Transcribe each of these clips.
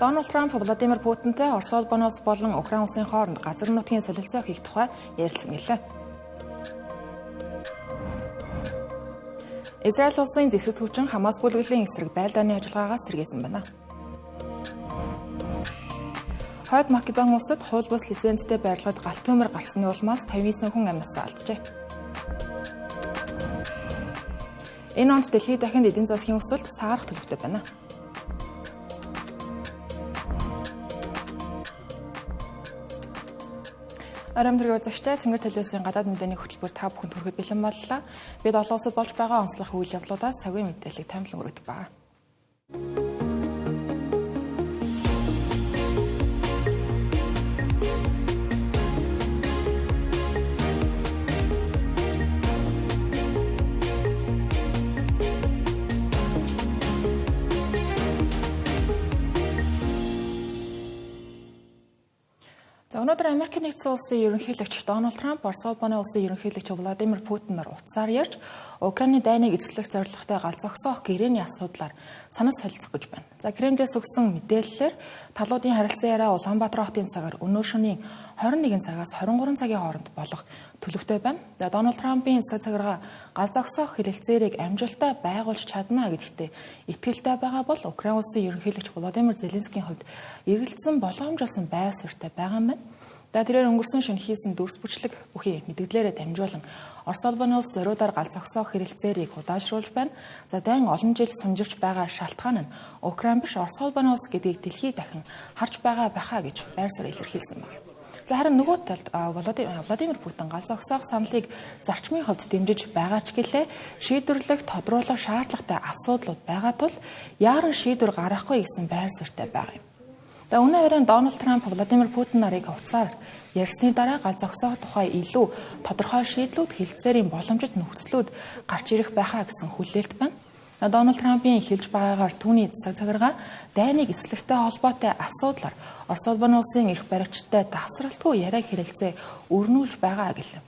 Дональд Трамп Владимир Путинтэй Орос улбаны улс болон Украин улсын хооронд газар нутгийн солилцоо хийх тухай ярилцсан гэлээ. Израиль улсын зэвсэг хүчин Хамас бүлэглэлийн эсрэг байлдааны ажиллагаагаа сэргээсэн байна. Хойд Македони улсад хууль бус лицензтэй байрлагад галт төмөр гарсны улмаас 59 хүн амьсгалаа алджээ. Энэ онд дэлхийд дахин эдийн засгийн өсөлт саарах төлөвтэй байна. Арамдрыг үзэгчтэй Цэнгэр телевизийн гадаад мэдээний хөтөлбөр та бүхэнд хүрэхэд бэлэн боллоо. Бид олон улсад болж байгаа онцлог үйл явдлуудаас цагийн мэдээллийг таймлан өргөдөг байна. Өнөөдөр Америкийн нэгдсэн улсын ерөнхийлөгч Дональд Трамп, Орос улбаны улсын ерөнхийлөгч Владимир Путинээр утсаар ярьж, Украины дайныг эзлэх зорилготой галз зогсоох гэрээний асуудлаар санал солилцох гэж байна. За Кремлээс өгсөн мэдээллээр талуудын харилцан яриа Улаанбаатар хотын цагаар өнөө шөнийн 21 цагаас 23 цагийн хооронд болох төлөвтэй байна. Дональд Трампын цаг цагаараа галз зогсоох хэлэлцээрийг амжилттай байгуулж чадна гэдэгтээ итгэлтэй байгаа бол Украин улсын ерөнхийлөгч Володимир Зеленскийн хувьд эргэлзсэн боломжсон байр суурьтай байгаа юм байна. Тэрээр өнгөрсөн шөнө хийсэн дүрс бүчлэг бүхий мэдээлэлээрээ дамжуулан Орос улбаны улс зориудаар галз зогсоох хэрэгцээрийг удаашруулж байна. За дайн олон жил сумжирч байгаа шалтгаан нь Украин биш Орос улбаны улс гэдгийг дэлхий дахин харж байгаа байхаа гэж байр суурь илэрхийлсэн байна. За харин нөгөө талд Владимир Путин галз зогсоох саналыг зарчмын хувьд дэмжиж байгаа ч гэлээ шийдвэрлэх тодруулах шаардлагатай асуудлууд байгаа тул яаран шийдвэр гаргахгүй гэсэн байр суурьтай байгаа юм. Өнөө өрөөнд Дональд Трамп Владимир Путин нарыг уцаар ярьсны дараа галз зогсоох тухай илүү тодорхой шийдлүүд хэлэлцээрийн боломжит нөхцлүүд гарч ирэх байхаа гэсэн хүлээлт байна. Дональд Трампын хэлж байгаагаар түүний цаг цагаараа дайныг эзлэхтэй холбоотой асуудлаар Орос улбаны улсын эрх баригчтай давсралтгүй яриа хэлэлцээ өрнүүлж байгаа гэлээ.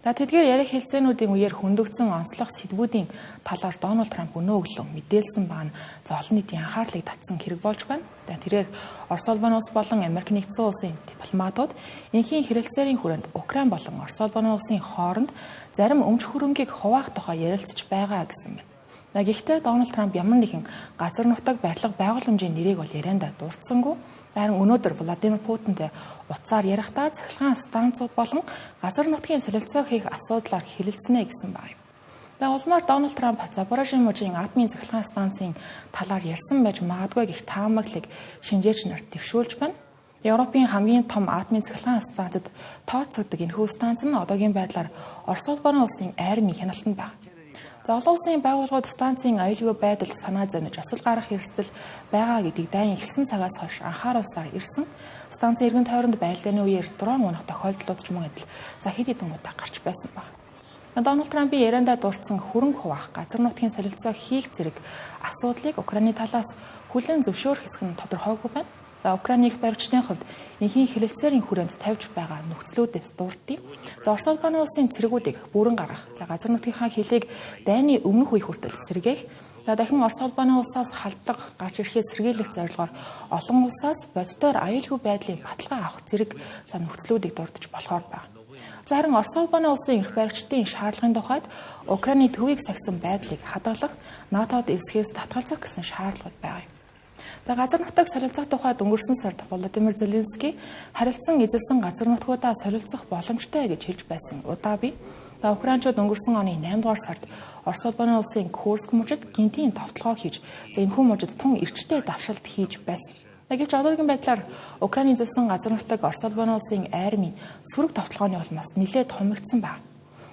Тэдгээр яриа хэлэлцээнүүдийн үеэр хөндөгдсөн онцлог сэдвүүдийн талаар Дональд Трамп өнөө өглөө мэдээлсэн баг нь олон нийтийн анхаарлыг татсан хэрэг болж байна. Тэрээр Орос улбаны улс болон Америк нэгдсэн улсын дипломатууд энхийн хэрэгцээрийн хүрээнд Украин болон Орос улбаны улсын хооронд зарим өмч хөрөнгийг хуваах тухай ярилцж байгаа гэсэн байна. Гэхдээ Дональд Трамп ямар нэгэн газар нутаг барилга байгууламжийн нэрийг бол яриандаа дурдсангүй. Харин өнөөдөр Владимир Путинтэй утсаар ярихдаа цахилгаан станцууд болон газар нутгийн солилцоо хийх асуудлаар хэлэлцэнэ гэсэн байна. Улмаар Дональд Трамп Запорожийн мужийн атомын цахилгаан станцын талаар ярьсан байж магадгүй гэх таамаглалыг шинжээч нар дэвшүүлж байна. Европын хамгийн том атомын цахилгаан станцад тооцогддог энэхүү станц нь одоогийн байдлаар Орос улбаны улсын айрын хяналтанд байна. Олон улсын байгууллагууд станцын аюулгүй байдалд санаа зовж осол гарах эрсдэл байгаа гэдгийг дайн эхэлсэн цагаас хойш анхааруулсаар ирсэн. Станцын эргэн тойронд байлдааны үеэр дрон унах тохиолдлууд ч мөн адил хэд хэдэн удаа гарч байсан байна. Дональд Трампын яриандаа дурдсан хөрөнгө хуваах, газар нутгийн солилцоо хийх зэрэг асуудлыг Украины талаас хүлээн зөвшөөрөх хэсэг нь тодорхойгүй байна. Украины их баригчдын хувьд энхийн хэлэлцээрийн хүрээнд тавьж байгаа нөхцлүүдээс дурдъя. Орос улбаны улсын цэргүүдийг бүрэн гаргах, газар нутгийнхаа хөлийг дайны өмнөх үе хүртэл сэргээх, дахин Орос улбаны улсаас халдлага гарч ирэхээ сэргийлэх зорилгоор олон улсаас боддоор аюулгүй байдлын баталгаа авах зэрэг нөхцлүүдийг дурдж болохоор байна. Харин Орос улбаны улсын эрх баригчдын шаардлагын тухайд Украины төвийг сахисан байдлыг хадгалах, НАТОд эсхээс татгалзах гэсэн шаардлага байгаа юм. Газар нутаг солилцох тухайд өнгөрсөн сард Володимир Зеленский харилцан эзэлсэн газар нутгуудаа солилцох боломжтой гэж хэлж байсан удаа би Украинчууд өнгөрсөн оны 8 дугаар сард Орос улбаны улсын Курск мужид гинтийн товтлогоо хийж энэхүү мужид тун эрчтэй давшилт хийж байсан. Гэвч одоогийн байдлаар Украины эзэлсэн газар нутаг Орос улбаны улсын армийн сөрөг товтлогооны улмаас нэлээд хумигдсан байна.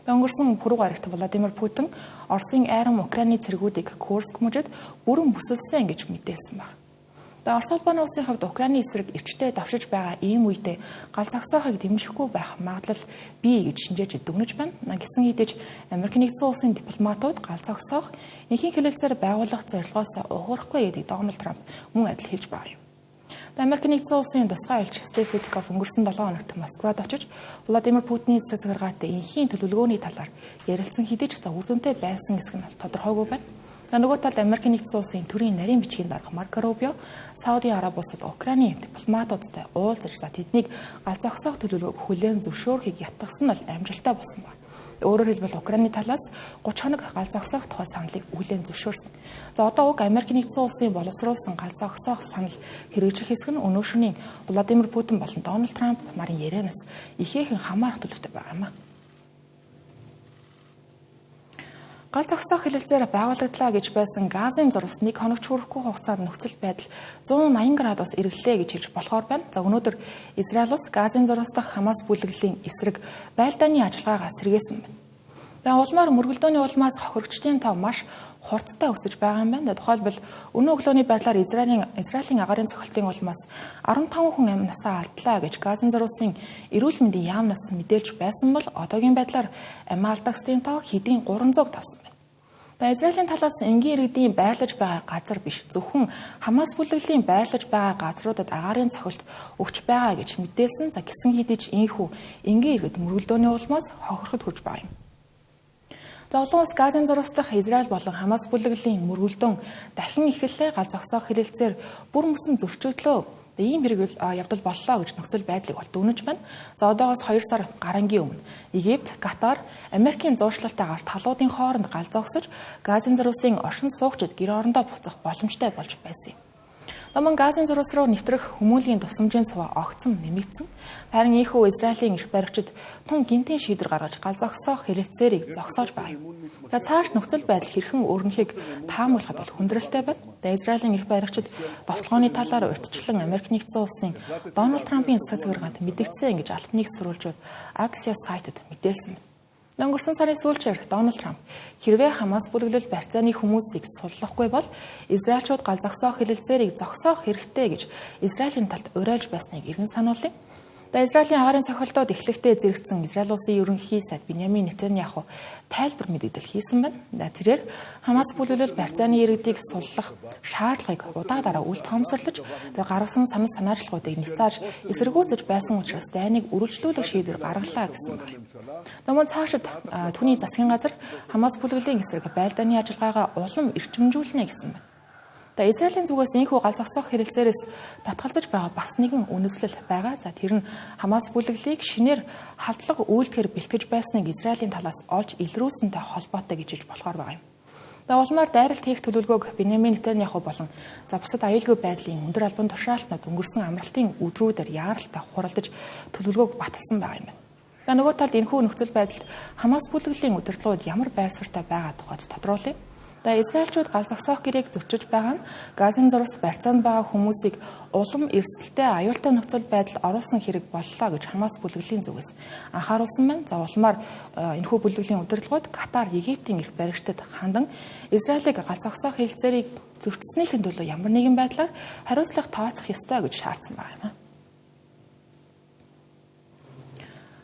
Өнгөрсөн пүрэв гарагт Владимир Путин Оросын арми Украины цэргүүдийг Курск мужид бүрэн бүсэлсэн гэж мэдээлсэн байна. Орос улбаны улсын хувьд Украины эсрэг эрчтэй давшиж байгаа ийм үедээ галз зогсоохыг дэмжихгүй байх магадлал бий гэж шинжээж дүгнэж байна. Гэсэн хэдиж Америк нэгдсэн улсын дипломатууд галз зогсоох энхийн хэлэлцээр байгуулах зорилгоос уурахгүй гэдгийг Дональд Трамп мөн адил хэлж байгаа юм. Америк нэгдсэн улсын тусгай элч Стив Виткоф өнгөрсөн 7 хоногт Москвад очиж Владимир Путиний цаг цагаараатай энхийн төлөвлөгөөний талаар ярилцсан хэдий ч үр дүнтэй байсан гэсэн нь тодорхойгүй байна. Нөгөө талд Америкийн нэгдсэн улсын төрийн нарийн бичгийн дарга Марко Рубио Сауди Араби улсад Украиний дипломатуудтай уулзаж тэднийг галз зогсоох төлөвлөгөөг хүлээн зөвшөөрөхийг ятгсан нь бол амжилттай болсон байна. Өөрөөр хэлбэл Украины талаас 30 хоног галз зогсоох тухай саналыг хүлээн зөвшөөрсөн. За одоо уг Америкийн нэгдсэн улсын боловсруулсан галз зогсоох санал хэрэгжих хэсэг нь өнөө шөнийн Владимир Путин болон Дональд Трамп нарын ярианаас ихээхэн хамаарах төлөвтэй байгаа юм а. Галз зогсоох хэлэлцээр байгуулагдлаа гэж байсан газын зурвас 1 хоногч хүрэхгүй хугацаанд нөхцөл байдал 180 градус эргэлээ гэж хэлж болохоор байна. За өнөөдөр Израиль улс газын зурвас дахь Хамас бүлэглэлийн эсрэг байлдааны ажиллагаагаа сэргээсэн байна. За улмаар мөргөлдөөний улмаас хохирогчдын тоо маш хурдтай өсөж байгаа юм байна. Тухайлбал өнөө өглөөний байдлаар Израилийн агаарын цохилтын улмаас 15 хүн амь насаа алдлаа гэж газын зурвасын эрүүл мэндийн яамнаас мэдээлж байсан бол одоогийн байдлаар амь алдагчдын тоо хэдийн 300-г давсан байна. Израилийн талаас энгийн иргэдийн байрлаж байгаа газар биш зөвхөн Хамас бүлэглэлийн байрлаж байгаа газруудад агаарын цохилт өгч байгаа гэж мэдээлсэн. За гисэн хэдий ч ийхүү энгийн иргэд мөргөлдөөний улмаас хохироход хүрч байгаа юм. За олон улс газын зурвас дахь Израиль болон Хамас бүлэглэлийн мөргөлдөөн дахин эхэллээ галз зогсоох хэлэлцээр бүр мөсөн зөрчигдлөө ийм хэрэг явдал боллоо гэж нөхцөл байдлыг бол дүүнэж байна. За одоогоос 2 сар гарангийн өмнө Египт, Катар, Америкийн зуушлалтайгаар талуудын хооронд галз зогсож газын зурвасын оршин суугчид гэр орондоо буцах боломжтой болж байсан юм. Наман газын зурвас руу нэвтрэх хүмүүлийн тусламжийн цуваа огцом нэмэгдсэн. Харин ийхүү Израилийн эрх баригчид тун гинтийн шийдвэр гаргаж галз зогсоох хэлэлцээрийг зогсоож байна. За цааш нөхцөл байдал хэрхэн өөрнөхийг таамаглахад бол хүндрэлтэй байна. Израилийн эрх баригчид довтлооны талаар урьдчилан Америк нэгдсэн улсын Дональд Трампын цэцэг гаргаанд мэдгдсэн гэж албаныг сурвалжууд Axios сайтад мэдээлсэн. Өнгөрсөн сарын сүүлчээр Дональд Трамп хэрвээ Хамас бүлэглэл барьцааны хүмүүсийг суллахгүй бол Израильчууд галз зогсоох хэлэлцээрийг зогсоох хэрэгтэй гэж Израилийн талд уриалж байсныг иргэн сануулъя. Израилийн агаарын цохилтод эхлэхдээ зэрэгцсэн Израиль улсын ерөнхий сайд Биньямин Нетаньяху тайлбар мэдээлэл хийсэн байна. Тэрээр Хамас бүлэглэл барьцааны иргэдийг суллах шаардлагыг удаа дараа үл тоомсорлож гаргасан санал санаачлалуудыг няцааж эсэргүүцэж байсан учраас дайныг үргэлжлүүлэх шийдвэр гаргалаа гэсэн байна. Номон цаашид түүний засгийн газар Хамас бүлэглэлийн эсрэг байлдааны ажиллагаагаа улам эрчимжүүлнэ гэсэн байна. Израилийн зүгээс ийхүү галз зогсоох хэлэлцээрээс татгалзаж байгаа бас нэгэн үнэслэл байгаа. За тэр нь Хамас бүлэглэлийг шинээр халдлага үйлдэхээр бэлтгэж байсныг Израилийн талаас олж илрүүлсэнтэй холбоотой гэж хэлж болохоор байгаа юм. Улмаар дайралт хийх төлөвлөгөөг Биньямин Нетаньяху болон бусад аюулгүй байдлын өндөр албан тушаалтнууд өнгөрсөн амралтын өдрүүдээр яаралтай хуралдаж төлөвлөгөөг баталсан байгаа юм байна. Нөгөө талд энэхүү нөхцөл байдалд Хамас бүлэглэлийн удирдлагууд ямар байр суурьтай байгаа тухайд тодруулъя. Израильчууд галз зогсоох гэрээг зөрчиж байгаа нь газын зурвас барьцаанд байгаа хүмүүсийг улам эрсдэлтэй аюултай нөхцөл байдал оруулсан хэрэг боллоо гэж Хамас бүлэглэлийн зүгээс анхааруулсан байна. Улмаар энэхүү бүлэглэлийн удирдлагууд Катар, Египтийн эрх баригчдад хандан Израилийг галз зогсоох хэлэлцээрийг зөрчснийхэн төлөө ямар нэгэн байдлаар хариуцлага тооцох ёстой гэж шаардсан байгаа юм.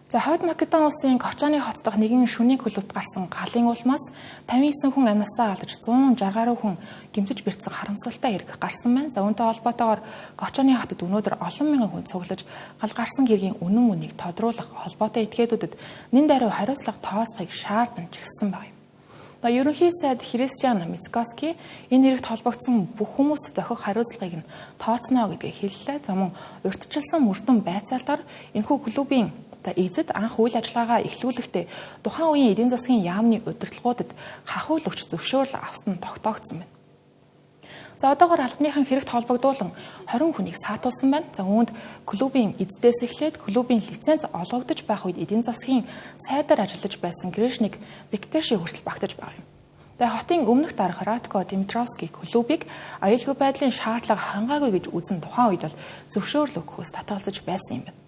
Хойд Македон улсын Кочаны хот дахь нэгэн шөнийн клубт гарсан галын улмаас 59 хүн амь насаа алдаж 160 гаруй хүн гэмтэж бэртсэн харамсалтай хэрэг гарсан байна. Үүнтэй холбоотойгоор Кочаны хотод өнөөдөр олон мянган хүн цуглаж гал гарсан хэргийн үнэн үнийг тодруулах холбоотой этгээдүүдэд нэн даруй хариуцлага тооцохыг шаардсан ч гэсэн байна. Ерөнхий сайд Христиан Мицкоски энэ хэрэгт холбогдсон бүх хүмүүст зохих хариуцлагыг нь тооцно гэдгийг хэллээ. Мөн урьдчилсан мөрдөн байцаалтаар энэхүү клубын эзэд анх үйл ажиллагаагаа эхлүүлэхдээ тухайн үеийн эдийн засгийн яамны удирдлагуудад хахуул өгч зөвшөөрөл авсан нь тогтоогдсон байна. Одоогоор албаныхан хэрэгт холбогдуулан 20 хүнийг саатуулсан байна. Үүнд клубын эздээс эхлээд клубын лиценз олгогдож байх үед эдийн засгийн сайдаар ажиллаж байсан Грешник Бектеши хүртэл багтаж байгаа юм. Хотын өмнөх дарга Ратко Димитровский клубыг аюулгүй байдлын шаардлага хангаагүй гэж үзэн тухайн үед бол зөвшөөрөл өгөхөөс татгалзаж байсан юм байна.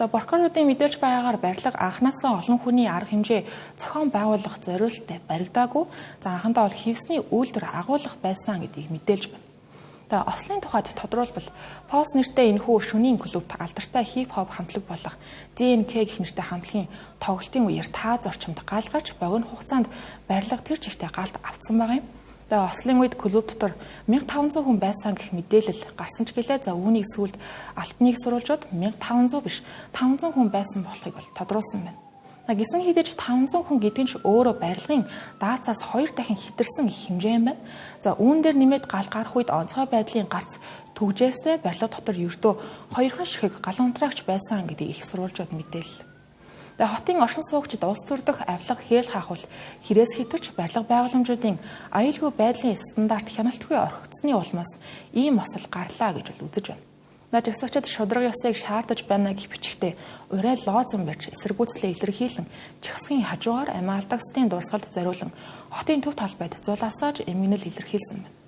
Прокуроруудын мэдээлж байгаагаар барилга анхнаасаа олон хүний арга хэмжээ зохион байгуулах зориулалттай баригдаагүй. Анхандаа бол хевсний үйлдвэр агуулах байсан гэдгийг мэдээлж байна. Ослын тухайд тодруулбал Post нэртэй энэхүү шөнийн клубт алдартай хип-хоп хамтлаг болох DNK гэх нэртэй хамтлагийн тоглолтын үеэр таа зорчимд гал гарч богино хугацаанд барилга тэр чигтээ галт авцсан байгаа юм. Ослын үед клуб дотор 1500 хүн байсан гэх мэдээлэл гарсан ч гэлээ. Үүнийг сүүлд албаныг сурвалжууд 1500 биш 500 хүн байсан болохыг бол тодруулсан байна. Гисэн хідэж 500 хүн гэдэг нь ч өөрөө барилгын даацаас 2 дахин хэтэрсэн их хэмжээ юм байна. За үүн дээр нэмээд гал гарах үед онцгой байдлын гарц түгжээсээ барилга дотор ердөө 2хан ширхэг гал унтраагч байсан гэдгийг их сурвалжууд мэдээлэл. Хотын оршин суугчид улс төр дэх авилга хээл хаахвал хэрээс хэтэрч барилга байгууламжуудын аюулгүй байдлын стандарт хяналтгүй орхигдсны улмаас ийм осол гарлаа гэж үзэж байна. Жагсагчид шудраг ёсыг шаардаж байна гэх бичгтээ урай лоозон барьж эсэргүүцлээ илэрхийлэн чигсгийн хажуугаар амиа алдагсдын дурсгалд зориулан хотын төв талбайд зулаасааж эмгэнэл илэрхийлсэн байна.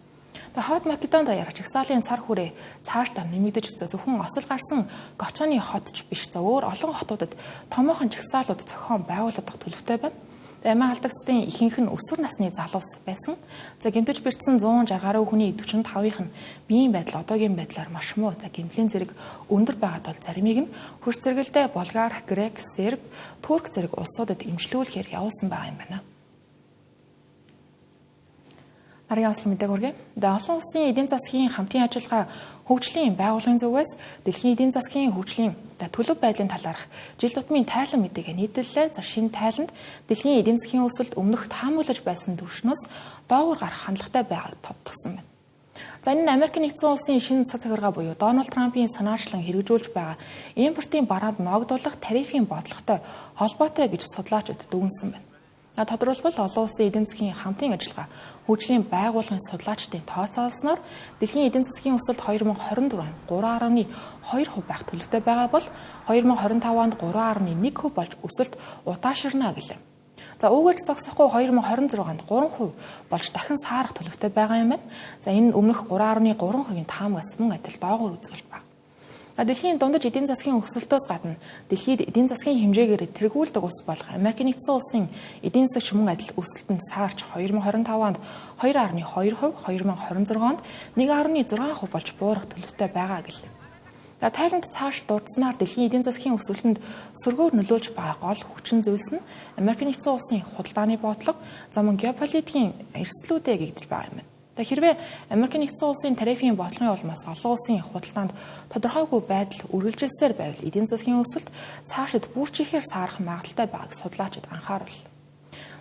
Хойд Македонд даяарч жагсаалын цар хүрээ цаашдаа нэмэгдэж зөвхөн осол гарсан Гочоны хот ч биш өөр олон хотуудад томоохон жагсаалууд зохион байгуулагдах төлөвтэй байна. Амиа алдагсдын ихэнх нь өсвөр насны залуус байсан. Гэмтэж бэртсэн 160 гаруй хүний 45-ийнх нь биеийн байдал одоогийн байдлаар маш муу. Гэмтлийн зэрэг өндөр байгаад бол заримыг нь хөрс зэрэгэлдээ Болгар, Грек, Серб, Турк зэрэг улсуудад эмчлүүлэхээр явуулсан байгаа юм байна. Дараагийн онцлог мэдээг хүргэе. Олон улсын эдийн засгийн хамтын ажиллагаа хөгжлийн байгууллагын зүгээс дэлхийн эдийн засгийн хөгжлийн төлөв байдлын талаарх жил тутмын тайлан мэдээгээ нийтлэлээ. Шинэ тайланд дэлхийн эдийн засгийн өсөлт өмнөх таамаглаж байсан түвшнөөс доогуур гарах хандлагатай байгааг тодтогсон байна. Энэ нь Америк нэгдсэн улсын шинэ цаг цагаараа буюу Дональд Трампын санаачлан хэрэгжүүлж байгаа импортын бараанд ногдуулах тарифын бодлоготой холбоотой гэж судлаачид дүгнсэн байна. Тодорхойлбол олон улсын эдийн засгийн хамтын ажиллагаа хөгжлийн байгууллагын судлаачдын тооцоолсноор дэлхийн эдийн засгийн өсөлт 2024 онд 3.2% байх төлөвтэй байгаа бол 2025 онд 3.1% болж өсөлт удаашрна гэлээ. Үүгээр зогсохгүй 2026 онд 3% болж дахин саарах төлөвтэй байгаа юм байна. Энэ нь өмнөх 3.3%-ийн таамагаас мөн адил доогуур үзүүлж байна. Дэлхийн дундаж эдийн засгийн өсөлтөөс гадна дэлхийд эдийн засгийн хэмжээгээр тэргүүлдэг улс болох Америк нэгдсэн улсын эдийн засгч мөн адил өсөлтөнд саарч 2025 онд 2.2%, 2026 онд 1.6% болж буурах төлөвтэй байгаа гэлээ. Тайланд цааш дурдсанаар дэлхийн эдийн засгийн өсөлтөнд сөргөөр нөлөөлж байгаа гол хүчин зүйлс нь Америк нэгдсэн улсын худалдааны бодлого, мөн геополитикийн эрсдлүүдээ гэгдэж байгаа юм байна. Хэрвээ Америк нэгдсэн улсын тарифын бодлогын улмаас олон улсын худалдаанд тодорхойгүй байдал үргэлжилсээр байвал эдийн засгийн өсөлт цаашид бүрчихээр саарах магадaltaй байгааг судлаачид анхаарууллаа.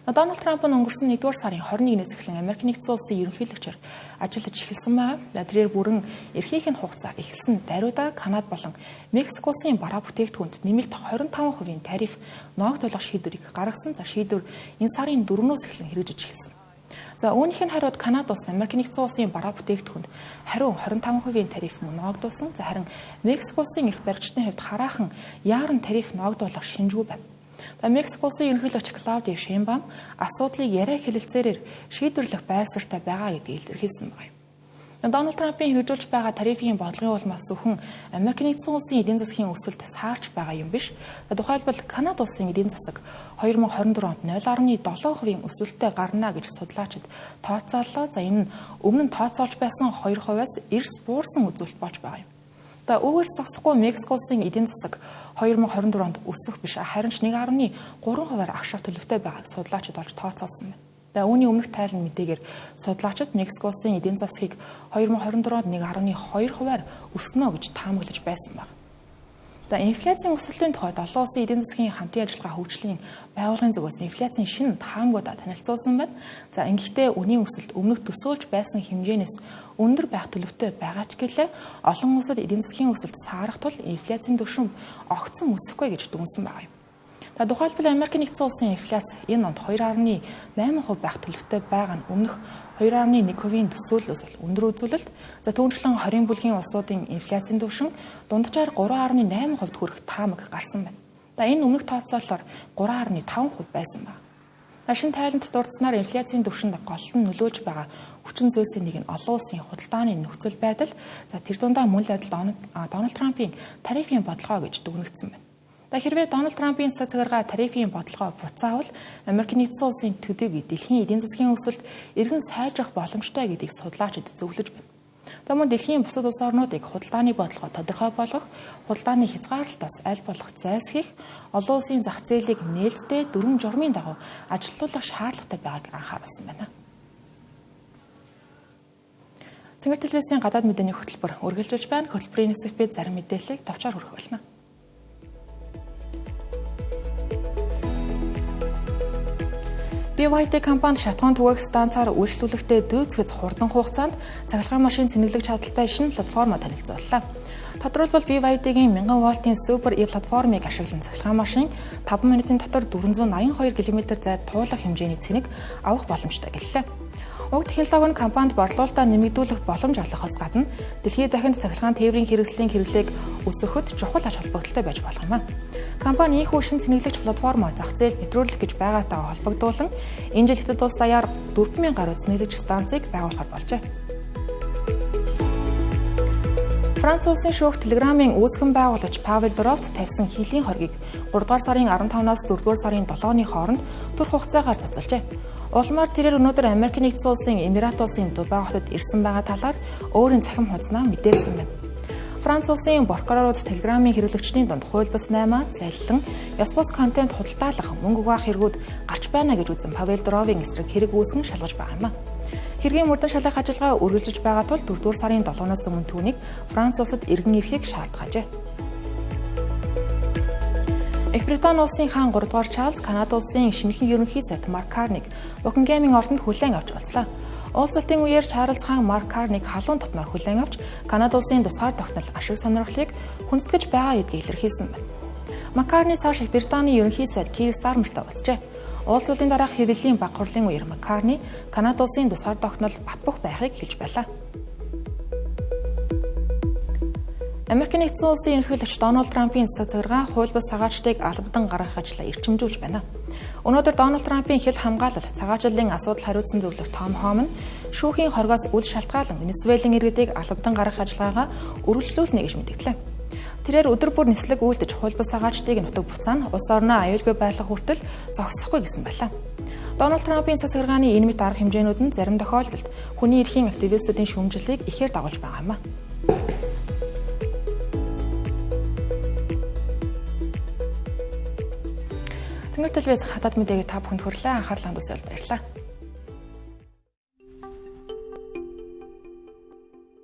Дональд Трамп нь өнгөрсөн 1-р сарын 21-ээс эхлэн Америк нэгдсэн улсын ерөнхийлөгчөөр ажиллаж эхэлсэн байгаа. Тэрээр бүрэн эрхийнх нь хугацаа эхэлсэн даруйда Канада болон Мексик улсын бараа бүтээгдэхүүнд нэмэлт 25% тариф ногдуулах шийдвэрийг гаргасан. Шийдвэр энэ сарын 4-өөс эхлэн хэрэгжиж эхэлсэн. Үүнийх нь хариуд Канада улс Америк нэгдсэн улсын бараа бүтээгдэхүүнд хариу 25% тариф мөн ногдуулсан. Харин Мексик улсын эрх баригчдын хувьд хараахан яаран тариф ногдуулах шинжгүй байна. Мексик улсын ерөнхийлөгч Клаудиа Шейнбаум асуудлыг яриа хэлэлцээрээр шийдвэрлэх байр суурьтай байгаа гэдгийг илэрхийлсэн байна. Дональд Трампын хэрэгжүүлж байгаа тарифын бодлогын улмаас зөвхөн Америк нэгдсэн улсын эдийн засгийн өсөлт саарч байгаа юм биш. Тухайлбал Канада улсын эдийн засаг 2024 онд 0.7% өсөлттэй гарна гэж судлаачид тооцооллоо. Энэ нь өмнө нь тооцоолж байсан 2%-аас эрс буурсан үзүүлэлт болж байгаа юм. Үүгээр зогсохгүй Мексик улсын эдийн засаг 2024 онд өсөх биш харин ч 1.3%-аар агших төлөвтэй байгааг судлаачид олж тооцоолсон байна. Үүний өмнөх тайлан мэдээгээр судлаачид Мексик улсын эдийн засгийг 2024 онд 1.2%-аар өснө гэж таамаглаж байсан байна. Инфляцийн өсөлтийн тухайд олон улсын эдийн засгийн хамтын ажиллагаа хөгжлийн байгууллагын зүгээс инфляцийн шинэ таамагуудаа танилцуулсан байна. Ингэхдээ үнийн өсөлт өмнөх төсөөлж байсан хэмжээнээс өндөр байх төлөвтэй байгаа ч гэлээ олон улсад эдийн засгийн өсөлт саарах тул инфляцийн түвшин огцон өсөхгүй гэж дүгнсэн байгаа юм. Тухайлбал Америк нэгдсэн улсын инфляц энэ онд 2.8% байх төлөвтэй байгаа нь өмнөх 2.1%-ийн төсөөллөөс өндөр үзүүлэлт. Түүнчлэн 20 бүлгийн улсуудын инфляцийн түвшин дунджаар 3.8% хүрэх таамаг гарсан байна. Энэ өмнөх тооцоололоор 3.5% байсан байна. Шинэ тайланд дурдсанаар инфляцийн түвшинд гол нь нөлөөлж байгаа хүчин зүйлсийн нэг нь олон улсын худалдааны нөхцөл байдал. Тэр дундаа мөн л адил Дональд Трампын тарифын бодлогоо гэж дүгнэгдсэн байна. Хэрвээ Дональд Трампын цаг цагаараа тарифын бодлогоо буцаавал Америк нэгдсэн улсын төдийг дэлхийн эдийн засгийн өсөлт эргэн сайжрах боломжтой гэдгийг судлаачид зөвлөж байна. Мөн дэлхийн бусад улс орнуудыг худалдааны бодлогоо тодорхой болгох, худалдааны хязгаарлалтаас аль болох зайлсхийх, олон улсын зах зээлийг нээлттэй дүрм журмын дагуу ажилуулах шаардлагатай байгааг анхааруулсан байна. Цэнгэр телевизийн гадаад мэдээний хөтөлбөр үргэлжилж байна. Хөтөлбөрийн хэсэгт бид зарим мэдээллийг товчоор хүргэх болно. BYD компани шатгаан түгээх станцаар үйлчлүүлэхдээ дүйцэхэд хурдан хугацаанд цахилгаан машин цэнэглэх чадaltaй шинэ платформ танилцууллаа. Тодорхойлбол BYD-гийн 1000 вольтын Super E платформыг ашиглан цахилгаан машин 5 минутын дотор 482 км зайд туулах хэмжээний цэнэг авах боломжтой гэлээ. Уг технологи нь компанид борлуулалтаа нэмэгдүүлэх боломж олгохоос гадна дэлхийд дахинд цахилгаан тээврийн хэрэгслийн хэрэглээг өсгөхөд чухал ач холбогдолтой байж болох юм а. Компани ийхүү шин цэнэглэгч платформоо зах зээлд нэвтрүүлэх гэж байгаагаагаа холбогдуулан энэ жил Хятад улс даяар 4000 гаруй цэнэглэгч станцыг байгуулахар болжээ. Франц улсын шүүх Телеграмын үүсгэн байгуулагч Павел Дуровт тавьсан хилийн хоргийг 3 дугаар сарын 15-наас 4 дугаар сарын 7-ны хооронд түр хугацаагаар цуцалжээ. Улмаар тэрээр өнөөдөр Америк нэгдсэн улсын Эмират улсын Дубай хотод ирсэн байгаа талаар өөрийн цахим хуудаснаа мэдээлсэн байна. Франц улсын прокурорууд Телеграмын хэрэглэгчдийн дунд хууль бус 8 зайлан ёс бус контент худалдаалах мөнгө угаах хэрэгүүд гарч байна гэж үзэн Павел Дуровын эсрэг хэрэг үүсгэн шалгаж байгаа юм а. Хэргийн мөрдөн шалгах ажиллагаа үргэлжлэж байгаа тул 4 дугаар сарын 7-наас өмнө түүнийг Франц улсад иргэн ирэхийг шаардгажээ. Их Британи улсын хаан 3 дугаар Чарльз Канада улсын шинэхэн ерөнхий сайд Марк Карниг Букингемийн ордонд хүлээн авч уулзлаа. Уулзалтын үеэр Чарльз хаан Марк Карниг халуун дотноор хүлээн авч Канада улсын тусгаар тогтнол ашиг сонирхлыг хүндэтгэж байгаа гэдгийг илэрхийлсэн байна. Маккарни цааш Их Британи ерөнхий сайд Кир Стармертай уулзжээ. Уулзалтын дараах хэвлэлийн баг хурлын үеэр Маккарни Канада улсын тусгаар тогтнол батбөх байхыг хэлж байлаа. Америк нэгдсэн улсын ерөнхийлөгч Дональд Трампын засаг захиргаа хууль бус цагаачдыг албадан гаргах ажлаа эрчимжүүлж байна. Өнөөдөр Дональд Трампын хил хамгаалал цагаачлалын асуудал хариуцсан зөвлөх Том Хомен шүүхийн хоргоос үл шалтгаалan Венесуэлийн иргэдийг албадан гаргах ажиллагаагаа үргэлжлүүлнэ гэж мэдгдлээ. Тэрээр өдөр бүр нислэг үйлдэж хууль бус цагаачдыг нутаг буцаана улс орноо аюулгүй байлгах хүртэл зогсохгүй гэсэн байлаа. Дональд Трампын засаг захиргааны энэ мэт арга хэмжээнүүд нь зарим тохиолдолд хүний эрхийн активистуудын шүүмжлэлийг ихээр дагуулж байгаа юм а. Цэнгэр телевиз хатад мэдээгээ та бүхэнд хүргэлээ. Анхаарлаа хандуусаад баярлалаа.